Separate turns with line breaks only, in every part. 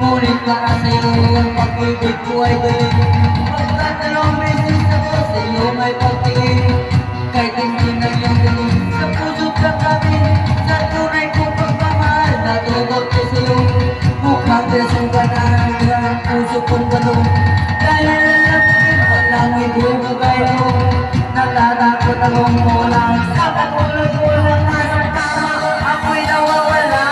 Ngunit para sa'yo ang pag-ibig ko ay galing. Pagkatalong beses ako sa iyo may pagtingin. Kahit hindi na iyong galing sa puso't kakamin. Sa tunay kong pagmamahal natugot ko sa'yo. Mukhang desong banal ang puso kong balong. Dahil lalapin walang ibubugay mo. Natatakot akong walang sa katulad ko lang nasa tama. Ako'y nawawala.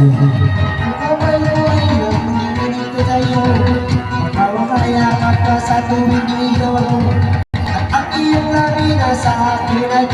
Ikaw ay buhay ang pinipilit ko sa'yo. Makawakayakap ka sa tuwing ikaw. At ang iyong labi na sa akin ay